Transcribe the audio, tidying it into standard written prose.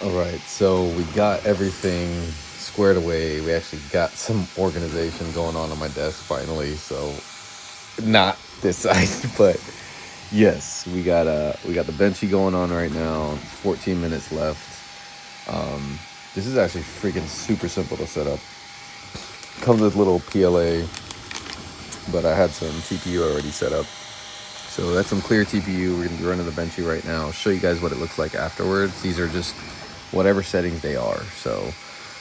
All right, so we got everything squared away. We actually got some organization going on my desk finally. So not this side, but yes, we got the benchy going on right now. 14 minutes left. This is actually freaking super simple to set up. Comes with little PLA, but I had some TPU already set up. So that's some clear TPU. We're gonna be running the benchy right now. I'll show you guys what it looks like afterwards. These are just whatever settings they are. So